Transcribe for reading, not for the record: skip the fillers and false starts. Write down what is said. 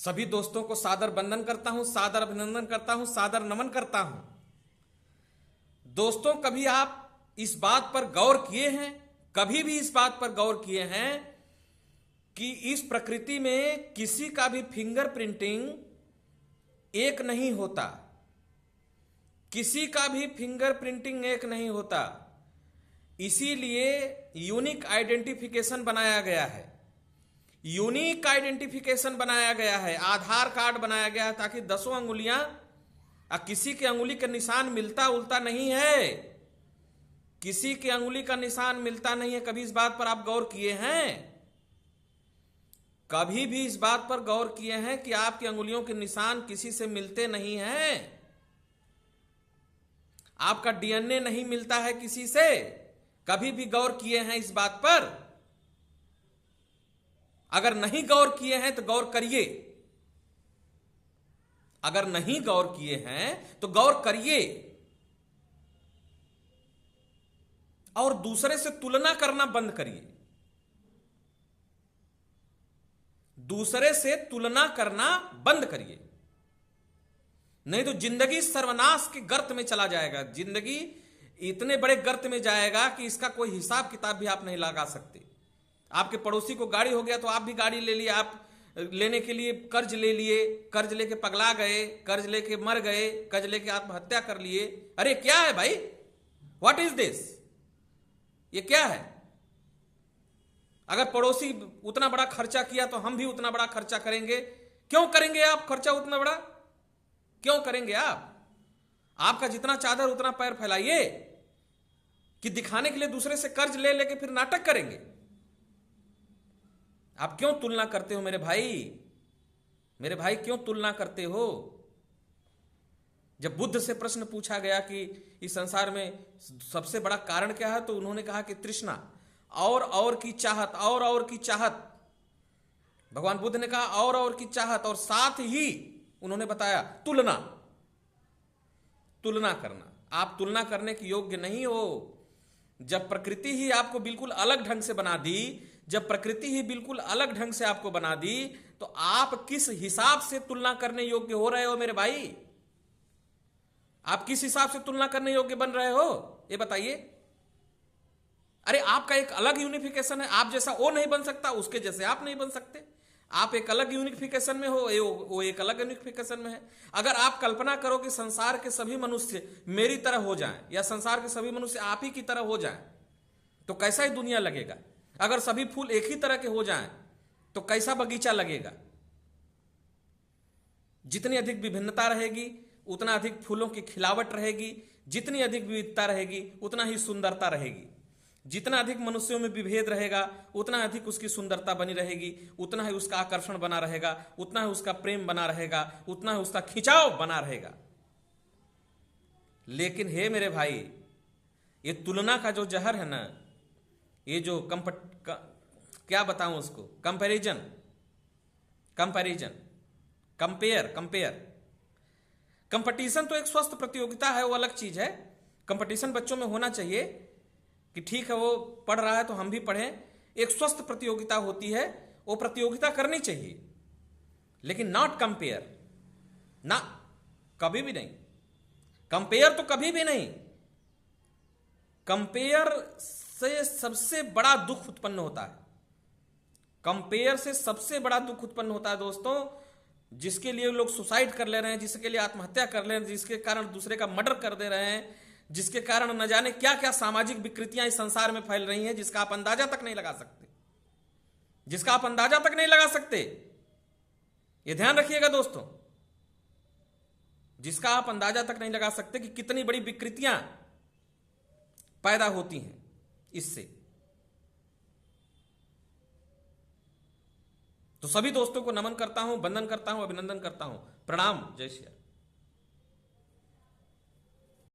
सभी दोस्तों को सादर वंदन करता हूं, सादर अभिनंदन करता हूं, सादर नमन करता हूं। दोस्तों, कभी आप इस बात पर गौर किए हैं, कभी भी इस बात पर गौर किए हैं कि इस प्रकृति में किसी का भी फिंगर प्रिंटिंग एक नहीं होता, किसी का भी फिंगर प्रिंटिंग एक नहीं होता। इसीलिए यूनिक आइडेंटिफिकेशन बनाया गया है, यूनिक आइडेंटिफिकेशन बनाया गया है, आधार कार्ड बनाया गया है, ताकि 10 अंगुलियां किसी के अंगुली का निशान मिलता उल्टा नहीं है, किसी के अंगुली का निशान मिलता नहीं है। कभी इस बात पर आप गौर किए हैं? कभी भी इस बात पर गौर किए हैं कि आपकी अंगुलियों के निशान किसी से मिलते नहीं हैं? आपका डीएनए नहीं मिलता है किसी से? कभी भी गौर किए हैं इस बात पर? अगर नहीं गौर किए हैं तो गौर करिए, अगर नहीं गौर किए हैं तो गौर करिए, और दूसरे से तुलना करना बंद करिए, दूसरे से तुलना करना बंद करिए, नहीं तो जिंदगी सर्वनाश के गर्त में चला जाएगा। जिंदगी इतने बड़े गर्त में जाएगा कि इसका कोई हिसाब किताब भी आप नहीं लगा सकते। आपके पड़ोसी को गाड़ी हो गया तो आप भी गाड़ी ले लिए, आप लेने के लिए कर्ज ले लिए, कर्ज लेके पगला गए, कर्ज लेके मर गए, कर्ज लेके आत्महत्या कर लिए। अरे क्या है भाई, व्हाट इज दिस? ये क्या है? अगर पड़ोसी उतना बड़ा खर्चा किया तो हम भी उतना बड़ा खर्चा करेंगे। क्यों करेंगे आप खर्चा उतना बड़ा? क्यों करेंगे आप? आपका जितना चादर उतना पैर फैलाइए, कि दिखाने के लिए दूसरे से कर्ज ले लेके फिर नाटक करेंगे। आप क्यों तुलना करते हो मेरे भाई? मेरे भाई क्यों तुलना करते हो? जब बुद्ध से प्रश्न पूछा गया कि इस संसार में सबसे बड़ा कारण क्या है, तो उन्होंने कहा कि तृष्णा, और की चाहत, और की चाहत। भगवान बुद्ध ने कहा और की चाहत, और साथ ही उन्होंने बताया तुलना, तुलना करना। आप तुलना करने के योग्य नहीं हो। जब प्रकृति ही आपको बिल्कुल अलग ढंग से बना दी, जब प्रकृति ही बिल्कुल अलग ढंग से आपको बना दी, तो आप किस हिसाब से तुलना करने योग्य हो रहे हो मेरे भाई? आप किस हिसाब से तुलना करने योग्य बन रहे हो, ये बताइए। अरे आपका एक अलग यूनिफिकेशन है, आप जैसा वो नहीं बन सकता, उसके जैसे आप नहीं बन सकते। आप एक अलग यूनिफिकेशन में हो, वो एक अलग यूनिफिकेशन में है। अगर आप कल्पना करो कि संसार के सभी मनुष्य मेरी तरह हो जाएं, या संसार के सभी मनुष्य आप ही की तरह हो जाएं, तो कैसा ही दुनिया लगेगा। अगर सभी फूल एक ही तरह के हो जाएं, तो कैसा बगीचा लगेगा। जितनी अधिक विभिन्नता रहेगी उतना अधिक फूलों की खिलावट रहेगी, जितनी अधिक विविधता रहेगी उतना ही सुंदरता रहेगी। जितना अधिक मनुष्यों में विभेद रहेगा उतना अधिक उसकी सुंदरता बनी रहेगी, उतना ही उसका आकर्षण बना रहेगा, उतना ही उसका प्रेम बना रहेगा, उतना ही उसका खिंचाव बना रहेगा। लेकिन हे मेरे भाई, ये तुलना का जो जहर है ना, ये जो क्या बताऊं उसको, कंपैरिजन, कंपटीशन तो एक स्वस्थ प्रतियोगिता है, वो अलग चीज है। कंपटीशन बच्चों में होना चाहिए कि ठीक है वो पढ़ रहा है तो हम भी पढ़ें, एक स्वस्थ प्रतियोगिता होती है, वो प्रतियोगिता करनी चाहिए, लेकिन नॉट कंपेयर, ना, कभी भी नहीं। कंपेयर तो कभी भी नहीं। कंपेयर से सबसे बड़ा दुख उत्पन्न होता है, कंपेयर से सबसे बड़ा दुख उत्पन्न होता है दोस्तों। जिसके लिए लोग सुसाइड कर ले रहे हैं, जिसके लिए आत्महत्या कर ले रहे हैं, जिसके कारण दूसरे का मर्डर कर दे रहे हैं, जिसके कारण न जाने क्या क्या सामाजिक विकृतियां इस संसार में फैल रही हैं, जिसका आप अंदाजा तक नहीं लगा सकते, जिसका आप अंदाजा तक नहीं लगा सकते। यह ध्यान रखिएगा दोस्तों, जिसका आप अंदाजा तक नहीं लगा सकते कि कितनी बड़ी विकृतियां पैदा होती हैं इससे। तो सभी दोस्तों को नमन करता हूं, वंदन करता हूं, अभिनंदन करता हूं। प्रणाम, जय श्री राम।